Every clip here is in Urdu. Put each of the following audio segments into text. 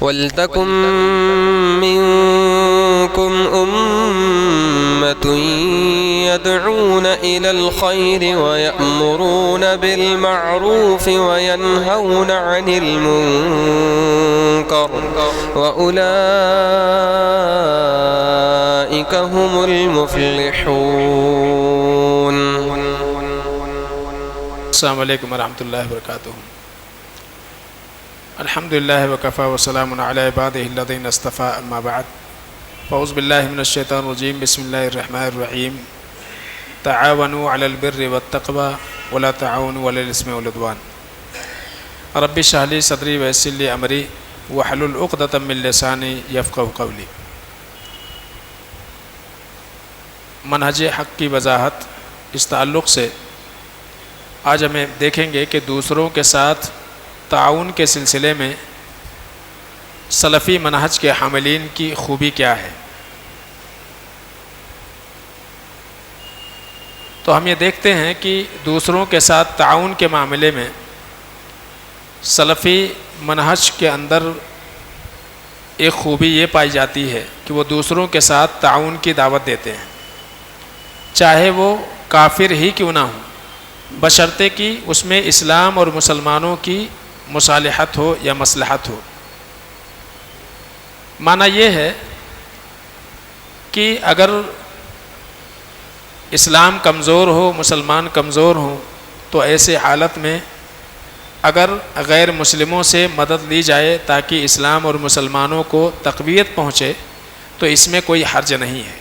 وَلْتَكُن مِّنكُمْ أُمَّةٌ يَدْعُونَ إِلَى الْخَيْرِ وَيَأْمُرُونَ بِالْمَعْرُوفِ وَيَنْهَوْنَ عَنِ الْمُنكَرِ وَأُولَئِكَ هُمُ الْمُفْلِحُونَ۔ السلام علیکم ورحمۃ اللہ وبرکاتہ۔ الحمدللہ وکفی وسلام علی عبادہ الذین اصطفیٰ، اما بعد، فاعوذ باللہ من الشیطان الرجیم، بسم اللہ الرحمن الرحیم۔ تعاونوا علی البر والتقوی ولا تعاونوا علی الاثم والعدوان۔ رب اشرح لی صدری ویسر لی امری واحلل عقدۃ من لسانی یفقہوا قولی۔ منہج حق کی وضاحت، اس تعلق سے آج ہمیں دیکھیں گے کہ دوسروں کے ساتھ تعاون کے سلسلے میں سلفی منہج کے حاملین کی خوبی کیا ہے۔ تو ہم یہ دیکھتے ہیں کہ دوسروں کے ساتھ تعاون کے معاملے میں سلفی منہج کے اندر ایک خوبی یہ پائی جاتی ہے کہ وہ دوسروں کے ساتھ تعاون کی دعوت دیتے ہیں، چاہے وہ کافر ہی کیوں نہ ہوں، بشرطے کہ اس میں اسلام اور مسلمانوں کی مصالحت ہو یا مصلحت ہو۔ معنی یہ ہے کہ اگر اسلام کمزور ہو، مسلمان کمزور ہوں، تو ایسے حالت میں اگر غیر مسلموں سے مدد لی جائے تاکہ اسلام اور مسلمانوں کو تقویت پہنچے تو اس میں کوئی حرج نہیں ہے۔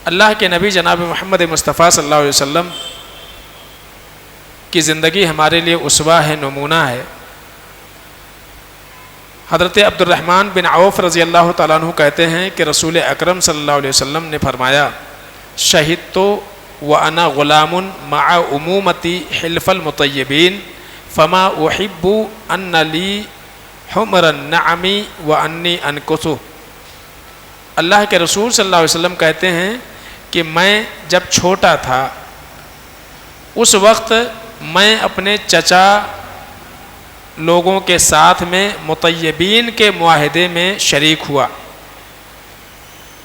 اللہ کے نبی جناب محمد مصطفیٰ صلی اللہ علیہ وسلم کی زندگی ہمارے لیے اسوہ ہے، نمونہ ہے۔ حضرت عبد الرحمن بن عوف رضی اللہ تعالیٰ عنہ کہتے ہیں کہ رسول اکرم صلی اللہ علیہ وسلم نے فرمایا، شہدت وانا غلام مع امومتی حلف المطیبین فما احب ان لی حمر النعم وانی انکثہ۔ اللہ کے رسول صلی اللہ علیہ وسلم کہتے ہیں کہ میں جب چھوٹا تھا اس وقت میں اپنے چچا لوگوں کے ساتھ میں مطیبین کے معاہدے میں شریک ہوا۔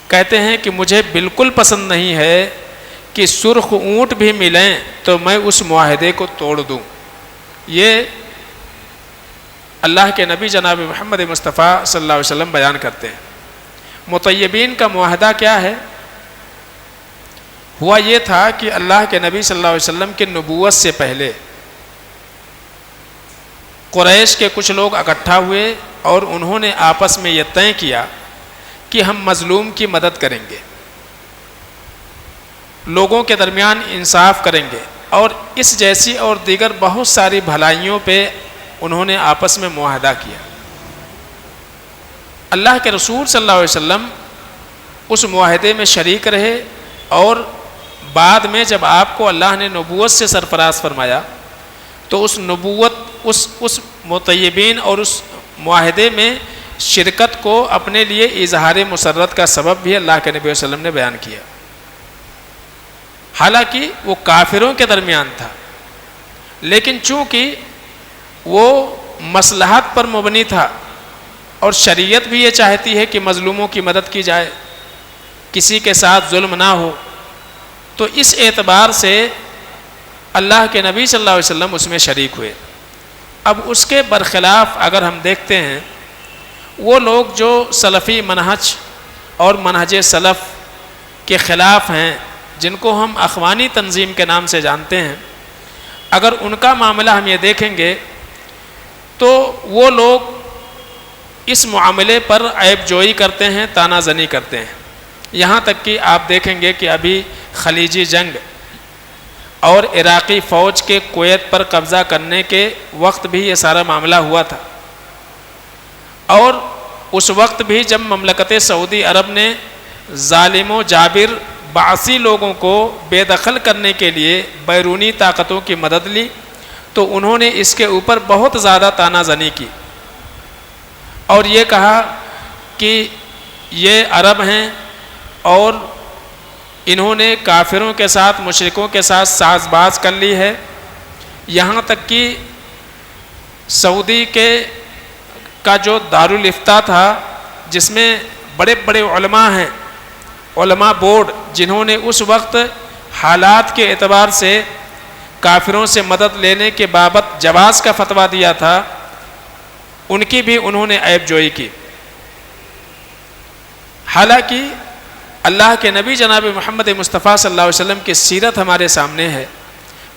کہتے ہیں کہ مجھے بالکل پسند نہیں ہے کہ سرخ اونٹ بھی ملیں تو میں اس معاہدے کو توڑ دوں۔ یہ اللہ کے نبی جناب محمد مصطفیٰ صلی اللہ علیہ وسلم بیان کرتے ہیں۔ مطیبین کا معاہدہ کیا ہے؟ ہوا یہ تھا کہ اللہ کے نبی صلی اللہ علیہ وسلم کی نبوت سے پہلے قریش کے کچھ لوگ اکٹھا ہوئے اور انہوں نے آپس میں یہ طے کیا کہ ہم مظلوم کی مدد کریں گے، لوگوں کے درمیان انصاف کریں گے، اور اس جیسی اور دیگر بہت ساری بھلائیوں پہ انہوں نے آپس میں معاہدہ کیا۔ اللہ کے رسول صلی اللہ علیہ وسلم اس معاہدے میں شریک رہے، اور بعد میں جب آپ کو اللہ نے نبوت سے سرفراز فرمایا تو اس نبوت اس مطیبین اور اس معاہدے میں شرکت کو اپنے لیے اظہار مسرت کا سبب بھی اللہ کے نبی صلی اللہ علیہ وسلم نے بیان کیا، حالانکہ وہ کافروں کے درمیان تھا، لیکن چونکہ وہ مصلحت پر مبنی تھا اور شریعت بھی یہ چاہتی ہے کہ مظلوموں کی مدد کی جائے، کسی کے ساتھ ظلم نہ ہو، تو اس اعتبار سے اللہ کے نبی صلی اللہ علیہ وسلم اس میں شریک ہوئے۔ اب اس کے برخلاف اگر ہم دیکھتے ہیں، وہ لوگ جو سلفی منہج اور منہج سلف کے خلاف ہیں، جن کو ہم اخوانی تنظیم کے نام سے جانتے ہیں، اگر ان کا معاملہ ہم یہ دیکھیں گے تو وہ لوگ اس معاملے پر عیب جوئی کرتے ہیں، طعنہ زنی کرتے ہیں۔ یہاں تک کہ آپ دیکھیں گے کہ ابھی خلیجی جنگ اور عراقی فوج کے کویت پر قبضہ کرنے کے وقت بھی یہ سارا معاملہ ہوا تھا، اور اس وقت بھی جب مملکت سعودی عرب نے ظالم و جابر بعثی لوگوں کو بے دخل کرنے کے لیے بیرونی طاقتوں کی مدد لی تو انہوں نے اس کے اوپر بہت زیادہ طعنہ زنی کی، اور یہ کہا کہ یہ عرب ہیں اور انہوں نے کافروں کے ساتھ، مشرکوں کے ساتھ ساز باز کر لی ہے، یہاں تک کہ سعودی کے کا جو دارالفتہ تھا جس میں بڑے بڑے علماء ہیں، علماء بورڈ، جنہوں نے اس وقت حالات کے اعتبار سے کافروں سے مدد لینے کے بابت جواز کا فتویٰ دیا تھا، ان کی بھی انہوں نے عیب جوئی کی۔ حالانکہ اللہ کے نبی جناب محمد مصطفیٰ صلی اللہ علیہ وسلم کی سیرت ہمارے سامنے ہے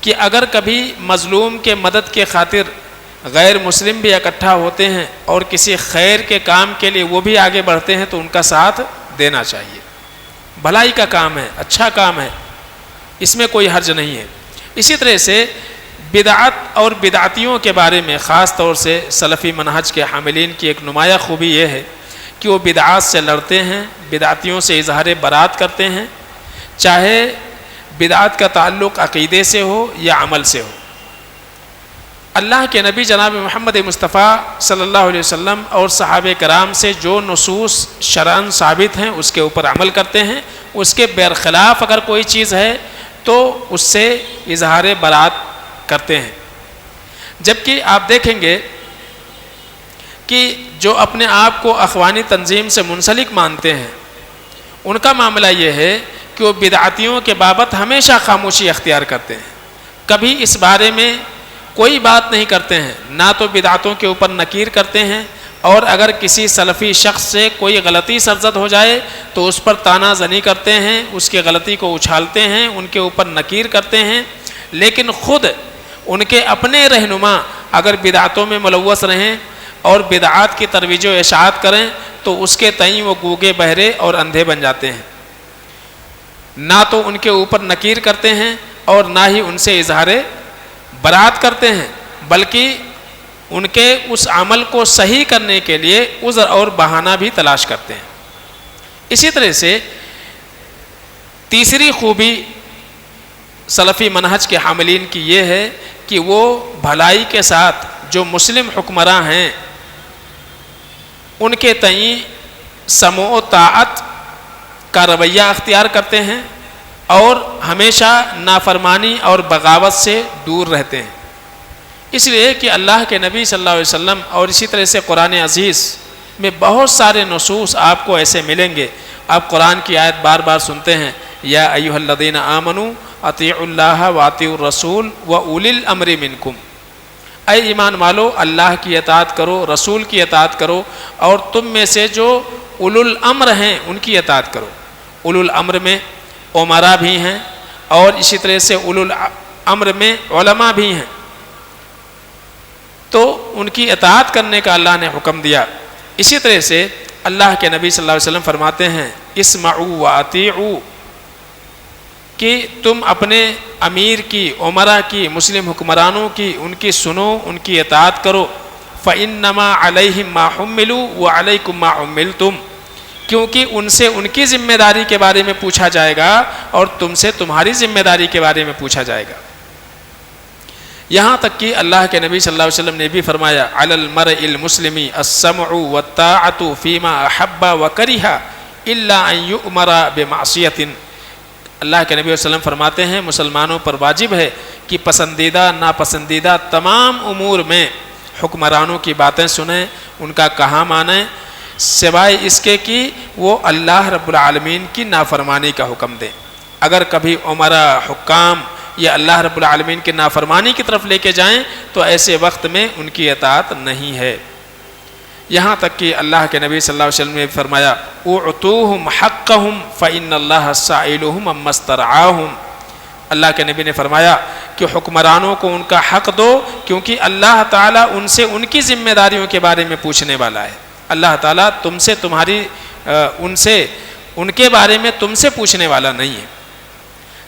کہ اگر کبھی مظلوم کے مدد کے خاطر غیر مسلم بھی اکٹھا ہوتے ہیں اور کسی خیر کے کام کے لیے وہ بھی آگے بڑھتے ہیں تو ان کا ساتھ دینا چاہیے۔ بھلائی کا کام ہے، اچھا کام ہے، اس میں کوئی حرج نہیں ہے۔ اسی طرح سے بدعت اور بدعتیوں کے بارے میں خاص طور سے سلفی منہج کے حاملین کی ایک نمایاں خوبی یہ ہے کہ وہ بدعات سے لڑتے ہیں، بدعتیوں سے اظہار برات کرتے ہیں، چاہے بدعت کا تعلق عقیدے سے ہو یا عمل سے ہو۔ اللہ کے نبی جناب محمد مصطفیٰ صلی اللہ علیہ وسلم اور صحابہ کرام سے جو نصوص شرعاً ثابت ہیں اس کے اوپر عمل کرتے ہیں، اس کے برخلاف اگر کوئی چیز ہے تو اس سے اظہار برات کرتے ہیں۔ جبکہ آپ دیکھیں گے کہ جو اپنے آپ کو اخوانی تنظیم سے منسلک مانتے ہیں ان کا معاملہ یہ ہے کہ وہ بدعتیوں کے بابت ہمیشہ خاموشی اختیار کرتے ہیں، کبھی اس بارے میں کوئی بات نہیں کرتے ہیں، نہ تو بدعتوں کے اوپر نکیر کرتے ہیں، اور اگر کسی سلفی شخص سے کوئی غلطی سرزد ہو جائے تو اس پر طعنہ زنی کرتے ہیں، اس کی غلطی کو اچھالتے ہیں، ان کے اوپر نکیر کرتے ہیں، لیکن خود ان کے اپنے رہنما اگر بدعتوں میں ملوث رہیں اور بدعات کی ترویج و اشاعت کریں تو اس کے تئیں وہ گونگے بہرے اور اندھے بن جاتے ہیں، نہ تو ان کے اوپر نکیر کرتے ہیں اور نہ ہی ان سے اظہار برات کرتے ہیں، بلکہ ان کے اس عمل کو صحیح کرنے کے لیے عذر اور بہانہ بھی تلاش کرتے ہیں۔ اسی طرح سے تیسری خوبی سلفی منہج کے حاملین کی یہ ہے کہ وہ بھلائی کے ساتھ جو مسلم حکمراں ہیں ان کے تئیں سمع و طاعت کا رویہ اختیار کرتے ہیں اور ہمیشہ نافرمانی اور بغاوت سے دور رہتے ہیں، اس لیے کہ اللہ کے نبی صلی اللہ علیہ وسلم اور اسی طرح سے قرآن عزیز میں بہت سارے نصوص آپ کو ایسے ملیں گے۔ آپ قرآن کی آیت بار بار سنتے ہیں، یا ایھا الذین آمنوا اطیعوا اللہ واطیعوا الرسول واولی الامر منکم، اے ایمان والو اللہ کی اطاعت کرو، رسول کی اطاعت کرو، اور تم میں سے جو اولو الامر ہیں ان کی اطاعت کرو۔ اولو الامر میں امراء بھی ہیں اور اسی طرح سے اولو الامر میں علماء بھی ہیں، تو ان کی اطاعت کرنے کا اللہ نے حکم دیا۔ اسی طرح سے اللہ کے نبی صلی اللہ علیہ وسلم فرماتے ہیں اسمعوا واطیعوا، کہ تم اپنے امیر کی، امراء کی، مسلم حکمرانوں کی، ان کی سنو، ان کی اطاعت کرو۔ فإنما علیہم ما حملوا وعلیکم ما حملتم، کیونکہ ان سے ان کی ذمہ داری کے بارے میں پوچھا جائے گا اور تم سے تمہاری ذمہ داری کے بارے میں پوچھا جائے گا۔ یہاں تک کہ اللہ کے نبی صلی اللہ علیہ وسلم نے بھی فرمایا علی المرء المسلم السمع والطاعۃ فیما احب وکرہ الا ان یؤمر بمعصیۃ، اللہ کے نبی صلی اللہ علیہ وسلم فرماتے ہیں مسلمانوں پر واجب ہے کہ پسندیدہ ناپسندیدہ تمام امور میں حکمرانوں کی باتیں سنیں، ان کا کہا مانیں، سوائے اس کے کہ وہ اللہ رب العالمین کی نافرمانی کا حکم دیں۔ اگر کبھی امراء، حکام یا اللہ رب العالمین کی نافرمانی کی طرف لے کے جائیں تو ایسے وقت میں ان کی اطاعت نہیں ہے۔ یہاں تک کہ اللہ کے نبی صلی اللہ علیہ وسلم نے فرمایا اعطوہم حقہم فإن اللہ سائلہم عما استرعاہم، اللہ کے نبی نے فرمایا کہ حکمرانوں کو ان کا حق دو، کیونکہ اللہ تعالیٰ ان سے ان کی ذمہ داریوں کے بارے میں پوچھنے والا ہے۔ اللہ تعالیٰ تم سے ان کے بارے میں تم سے پوچھنے والا نہیں ہے۔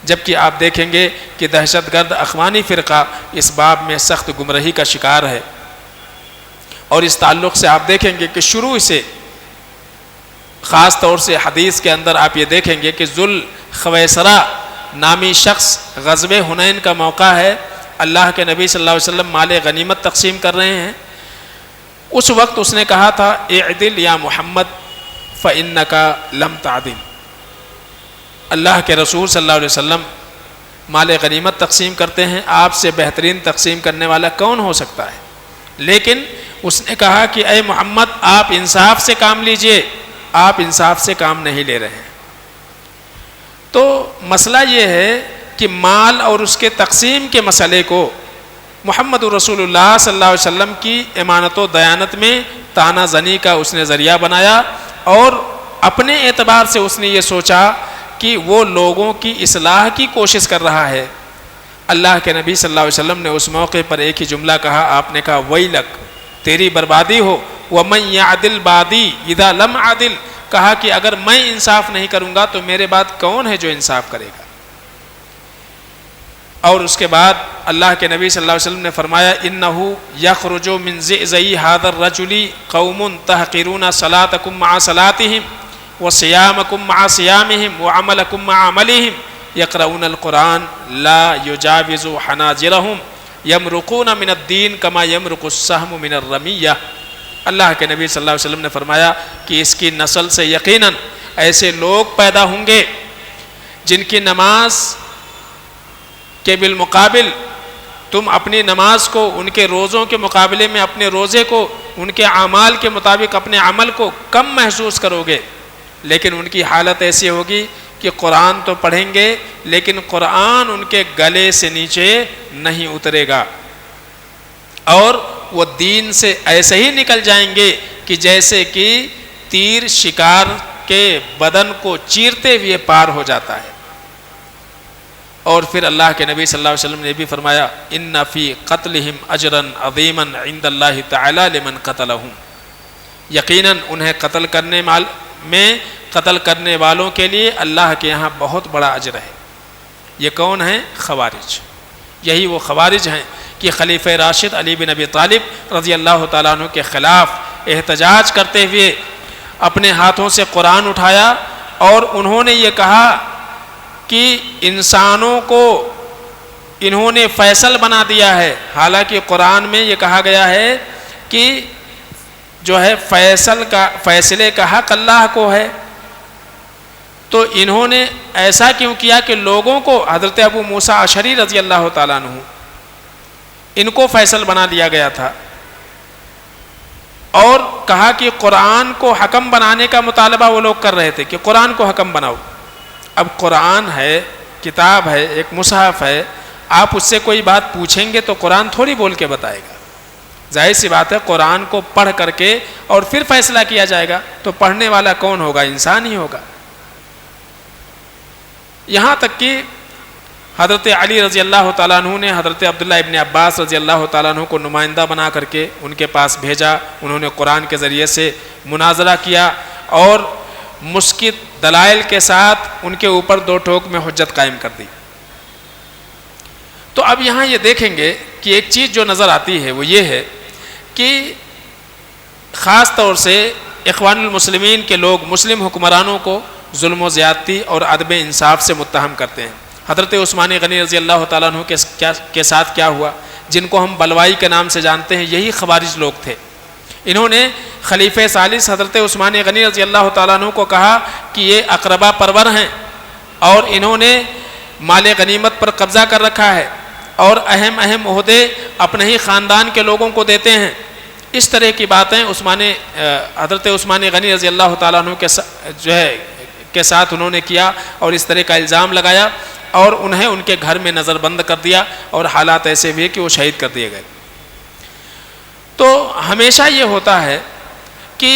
جبکہ آپ دیکھیں گے کہ دہشت گرد اخوانی فرقہ اس باب میں سخت گمراہی کا شکار ہے، اور اس تعلق سے آپ دیکھیں گے کہ شروع سے خاص طور سے حدیث کے اندر آپ یہ دیکھیں گے کہ ذوالخویسرہ نامی شخص غزوہ حنین کا موقع ہے، اللہ کے نبی صلی اللہ علیہ وسلم مال غنیمت تقسیم کر رہے ہیں، اس وقت اس نے کہا تھا اعدل یا محمد فإنک لم تعدل، اللہ کے رسول صلی اللہ علیہ وسلم مال غنیمت تقسیم کرتے ہیں، آپ سے بہترین تقسیم کرنے والا کون ہو سکتا ہے؟ لیکن اس نے کہا کہ اے محمد آپ انصاف سے کام لیجئے، آپ انصاف سے کام نہیں لے رہے ہیں۔ تو مسئلہ یہ ہے کہ مال اور اس کے تقسیم کے مسئلے کو محمد رسول اللہ صلی اللہ علیہ وسلم کی امانت و دیانت میں تانا زنی کا اس نے ذریعہ بنایا، اور اپنے اعتبار سے اس نے یہ سوچا کہ وہ لوگوں کی اصلاح کی کوشش کر رہا ہے۔ اللہ کے نبی صلی اللہ علیہ وسلم نے اس موقع پر ایک ہی جملہ کہا، آپ نے کہا ویلک، تیری بربادی ہو، ومن یعدل بعدی اذا لم اعدل، کہا کہ اگر میں انصاف نہیں کروں گا تو میرے بعد کون ہے جو انصاف کرے گا۔ اور اس کے بعد اللہ کے نبی صلی اللہ علیہ وسلم نے فرمایا انہو یخرج من زئزئی ھذا الرجل قوم تحقرون صلاتکم مع صلاتہم وصیامکم مع صیامہم وعملکم مع عملہم یقرؤون القرآن لا یجاوز حناجرہم یمرقون من الدین کما یمرق السہم من الرمیہ۔ اللہ کے نبی صلی اللہ علیہ وسلم نے فرمایا کہ اس کی نسل سے یقیناً ایسے لوگ پیدا ہوں گے جن کی نماز کے بالمقابل تم اپنی نماز کو ان کے روزوں کے مقابلے میں اپنے روزے کو، ان کے اعمال کے مطابق اپنے عمل کو کم محسوس کرو گے، لیکن ان کی حالت ایسی ہوگی کہ قرآن تو پڑھیں گے لیکن قرآن ان کے گلے سے نیچے نہیں اترے گا، اور وہ دین سے ایسے ہی نکل جائیں گے کہ جیسے کہ تیر شکار کے بدن کو چیرتے ہوئے پار ہو جاتا ہے۔ اور پھر اللہ کے نبی صلی اللہ علیہ وسلم نے بھی فرمایا ان فی قتلہم اجرا عظیما عند اللہ تعالی لمن قتلہم، یقیناً انہیں قتل کرنے والوں کے لیے اللہ کے یہاں بہت بڑا اجر ہے۔ یہ کون ہیں؟ خوارج۔ یہی وہ خوارج ہیں کہ خلیفہ راشد علی بن ابی طالب رضی اللہ تعالیٰ عنہ کے خلاف احتجاج کرتے ہوئے اپنے ہاتھوں سے قرآن اٹھایا، اور انہوں نے یہ کہا کہ انسانوں کو انہوں نے فیصل بنا دیا ہے، حالانکہ قرآن میں یہ کہا گیا ہے کہ جو ہے فیصلے کا حق اللہ کو ہے۔ تو انہوں نے ایسا کیوں کیا کہ لوگوں کو، حضرت ابو موسیٰ اشعری رضی اللہ تعالیٰ عنہ، ان کو فیصل بنا دیا گیا تھا، اور کہا کہ قرآن کو حکم بنانے کا مطالبہ وہ لوگ کر رہے تھے کہ قرآن کو حکم بناؤ۔ اب قرآن ہے، کتاب ہے، ایک مصحف ہے، آپ اس سے کوئی بات پوچھیں گے تو قرآن تھوڑی بول کے بتائے گا، ظاہر سی بات ہے قرآن کو پڑھ کر کے اور پھر فیصلہ کیا جائے گا، تو پڑھنے والا کون ہوگا؟ انسان ہی ہوگا۔ یہاں تک کہ حضرت علی رضی اللہ تعالیٰ عنہ نے حضرت عبداللہ ابن عباس رضی اللہ تعالیٰ عنہ کو نمائندہ بنا کر کے ان کے پاس بھیجا، انہوں نے قرآن کے ذریعے سے مناظرہ کیا اور مسکت دلائل کے ساتھ ان کے اوپر دو ٹوک میں حجت قائم کر دی۔ تو اب یہاں یہ دیکھیں گے کہ ایک چیز جو نظر آتی ہے وہ یہ ہے کہ خاص طور سے اخوان المسلمین کے لوگ مسلم حکمرانوں کو ظلم و زیادتی اور عدم انصاف سے متہم کرتے ہیں۔ حضرت عثمان غنی رضی اللہ تعالیٰ عنہ کے ساتھ کیا ہوا؟ جن کو ہم بلوائی کے نام سے جانتے ہیں، یہی خوارج لوگ تھے۔ انہوں نے خلیفہ ثالث حضرت عثمان غنی رضی اللہ تعالیٰ عنہ کو کہا کہ یہ اقربا پرور ہیں اور انہوں نے مال غنیمت پر قبضہ کر رکھا ہے اور اہم عہدے اپنے ہی خاندان کے لوگوں کو دیتے ہیں۔ اس طرح کی باتیں حضرت عثمان غنی رضی اللہ تعالیٰ عنہ کے ساتھ انہوں نے کیا اور اس طرح کا الزام لگایا اور انہیں ان کے گھر میں نظر بند کر دیا اور حالات ایسے ہوئے کہ وہ شہید کر دیے گئے۔ تو ہمیشہ یہ ہوتا ہے کہ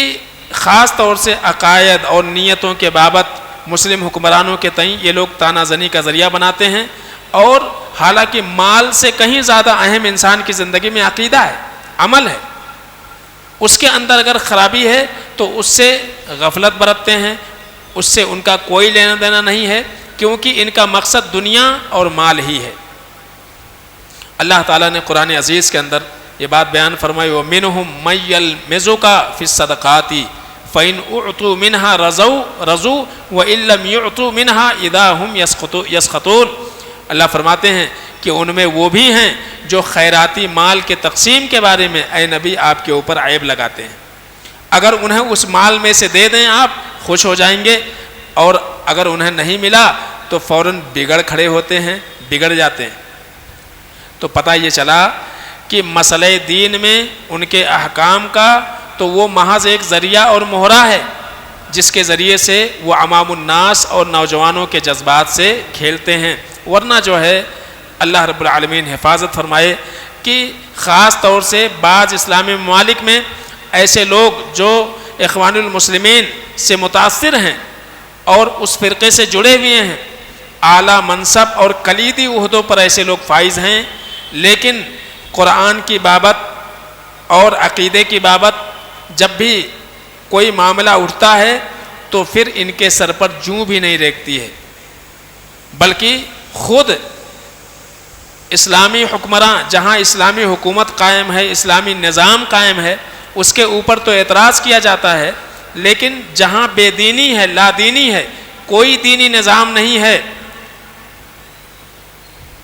خاص طور سے عقائد اور نیتوں کے بابت مسلم حکمرانوں کے تئیں یہ لوگ تانا زنی کا ذریعہ بناتے ہیں، اور حالانکہ مال سے کہیں زیادہ اہم انسان کی زندگی میں عقیدہ ہے، عمل ہے۔ اس کے اندر اگر خرابی ہے تو اس سے غفلت برتتے ہیں، اس سے ان کا کوئی لینا دینا نہیں ہے، کیونکہ ان کا مقصد دنیا اور مال ہی ہے۔ اللہ تعالیٰ نے قرآن عزیز کے اندر یہ بات بیان فرمائی وَمِنْهُمْ مَن يَلْمِزُكَ فِي الصَّدَقَاتِ فَإِنْ أُعْطُوا مِنْهَا رَضُوا وَإِن لَّمْ يُعْطُوا مِنْهَا إِذَا هُمْ يَسْخَطُونَ۔ اللہ فرماتے ہیں کہ ان میں وہ بھی ہیں جو خیراتی مال کے تقسیم کے بارے میں اے نبی آپ کے اوپر عیب لگاتے ہیں۔ اگر انہیں اس مال میں سے دے دیں آپ خوش ہو جائیں گے، اور اگر انہیں نہیں ملا تو فوراً بگڑ کھڑے ہوتے ہیں، بگڑ جاتے ہیں۔ تو پتہ یہ چلا کہ مسئلہ دین میں ان کے احکام کا تو وہ محض ایک ذریعہ اور مہرہ ہے جس کے ذریعے سے وہ عوام الناس اور نوجوانوں کے جذبات سے کھیلتے ہیں، ورنہ جو ہے اللہ رب العالمین حفاظت فرمائے کہ خاص طور سے بعض اسلامی ممالک میں ایسے لوگ جو اخوان المسلمین سے متاثر ہیں اور اس فرقے سے جڑے ہوئے ہیں، اعلیٰ منصب اور کلیدی عہدوں پر ایسے لوگ فائز ہیں، لیکن قرآن کی بابت اور عقیدے کی بابت جب بھی کوئی معاملہ اٹھتا ہے تو پھر ان کے سر پر جوں بھی نہیں ریگتی ہے، بلکہ خود اسلامی حکمراں جہاں اسلامی حکومت قائم ہے، اسلامی نظام قائم ہے، اس کے اوپر تو اعتراض کیا جاتا ہے، لیکن جہاں بے دینی ہے، لا دینی ہے، کوئی دینی نظام نہیں ہے،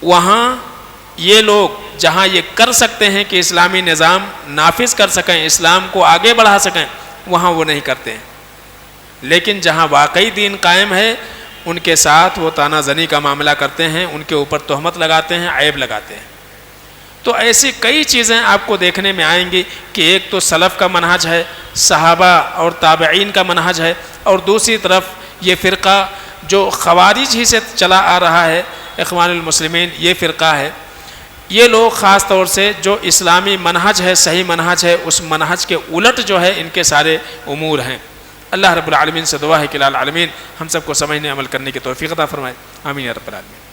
وہاں یہ لوگ جہاں یہ کر سکتے ہیں کہ اسلامی نظام نافذ کر سکیں، اسلام کو آگے بڑھا سکیں، وہاں وہ نہیں کرتے ہیں، لیکن جہاں واقعی دین قائم ہے ان کے ساتھ وہ تانا زنی کا معاملہ کرتے ہیں، ان کے اوپر تہمت لگاتے ہیں، عیب لگاتے ہیں۔ تو ایسی کئی چیزیں آپ کو دیکھنے میں آئیں گی کہ ایک تو سلف کا منہج ہے، صحابہ اور تابعین کا منہج ہے، اور دوسری طرف یہ فرقہ جو خوارج ہی سے چلا آ رہا ہے، اخوان المسلمین یہ فرقہ ہے، یہ لوگ خاص طور سے جو اسلامی منہج ہے، صحیح منہج ہے، اس منہج کے الٹ جو ہے ان کے سارے امور ہیں۔ اللہ رب العالمین سے دعا ہے کہ العالمین ہم سب کو سمجھنے عمل کرنے کی توفیق عطا فرمائے، آمین یا رب العالمین۔